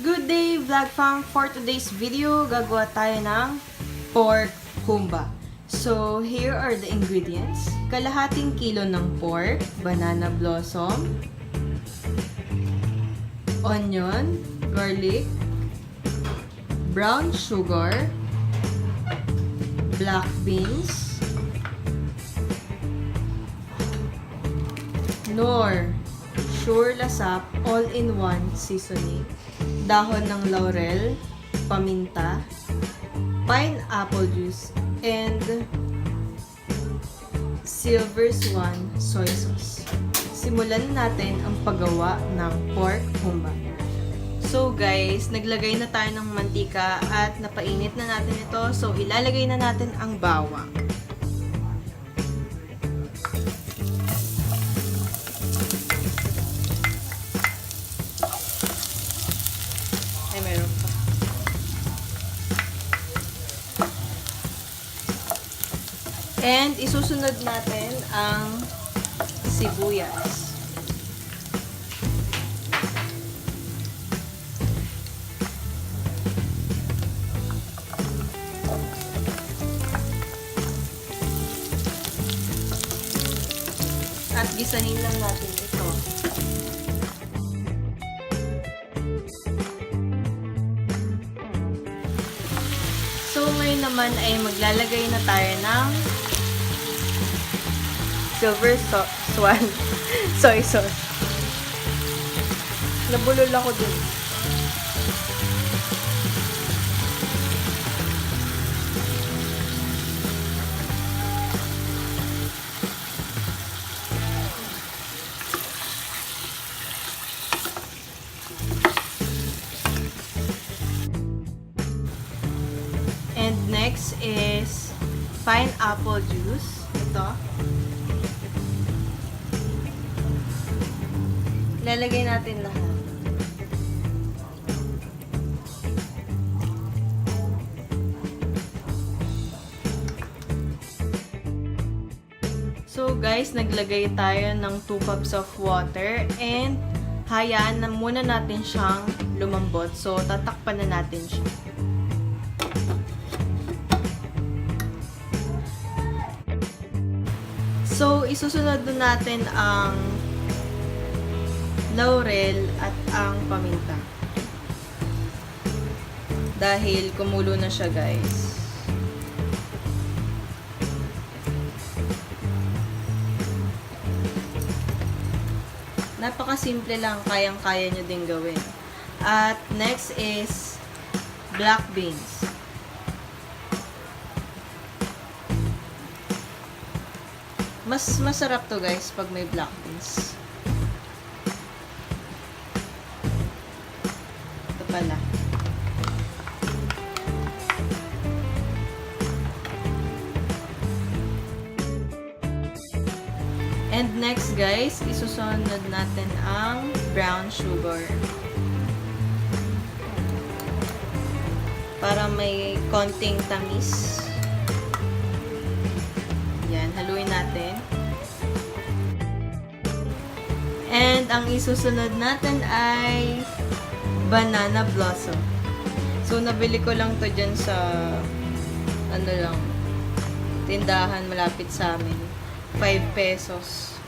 Good day, Vlog Fam! For today's video, gagawa tayo ng pork humba. So, here are the ingredients. Kalahating kilo ng pork, banana blossom, onion, garlic, brown sugar, black beans, nor, sure lasap, all-in-one seasoning, dahon ng laurel, paminta, pineapple juice, and silver swan soy sauce. Simulan natin ang paggawa ng pork humba. So guys, naglagay na tayo ng mantika at napainit na natin ito. So ilalagay na natin ang bawang. Ay, meron pa. And isusunod natin ang sibuyas. At gisahin lang natin ito. So, ngayon naman ay maglalagay na tayo ng silver swan soy sauce. Nabulol ako dun. And next is pineapple juice. Ito. Lalagay natin lahat. So guys, naglagay tayo ng 2 cups of water and hayaan na muna natin siyang lumambot. So tatakpan na natin siya. So isusunod na natin ang laurel at ang paminta. Dahil kumulo na siya, guys. Napakasimple lang, kayang-kaya nyo din gawin. At next is black beans. Mas masarap to, guys, pag may black beans. Pala. And next guys, isusunod natin ang brown sugar. Para may konting tamis. Yan, haluin natin. And ang isusunod natin ay banana blossom. So, nabili ko lang to dyan sa tindahan malapit sa amin. 5 pesos.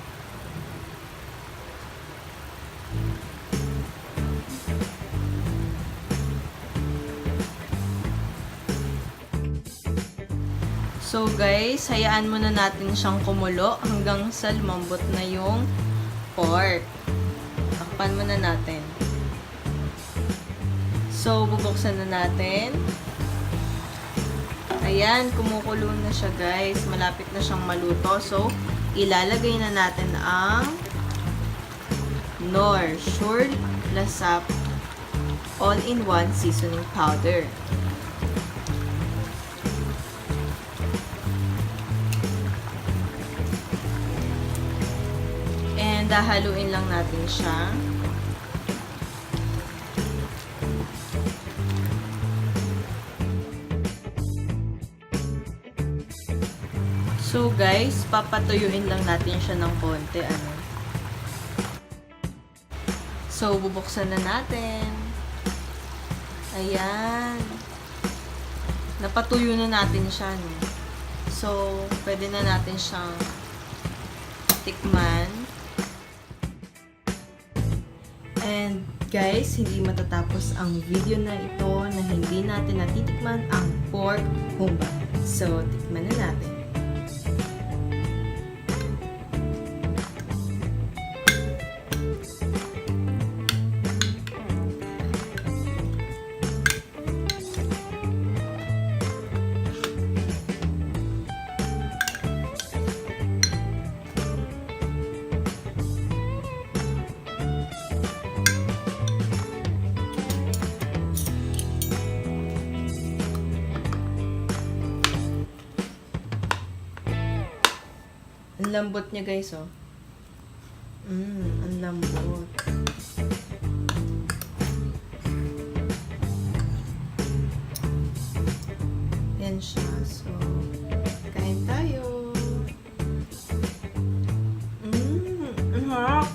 So, guys, hayaan muna natin siyang kumulo hanggang sa lumambot na yung pork. Takpan muna natin. So, bubuksan na natin. Ayan, kumukulo na siya, guys. Malapit na siyang maluto. So, ilalagay na natin ang Nor Sure Lasap all-in-one seasoning powder. And haluin lang natin siya. So guys, papatuyuin lang natin siya ng konti. So, bubuksan na natin. Ayan. Napatuyo na natin siya, no? So, pwede na natin siyang tikman. And guys, hindi matatapos ang video na ito na hindi natin natitikman ang pork humba. So, tikman na natin. Ang lambot niya, guys, oh. Ang lambot. Yan siya. So, kain tayo. Ang harap.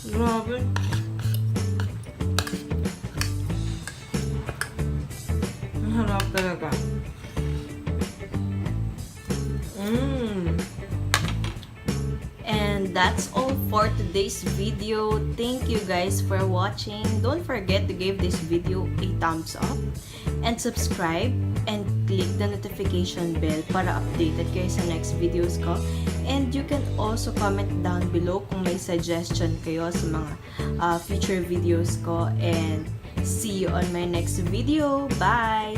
Grabe. Ang harap talaga. And that's all for today's video. Thank you guys for watching. Don't forget to give this video a thumbs up and subscribe and click the notification bell para updated kayo sa next videos ko. And you can also comment down below kung may suggestion kayo sa mga future videos ko. And see you on my next video. Bye!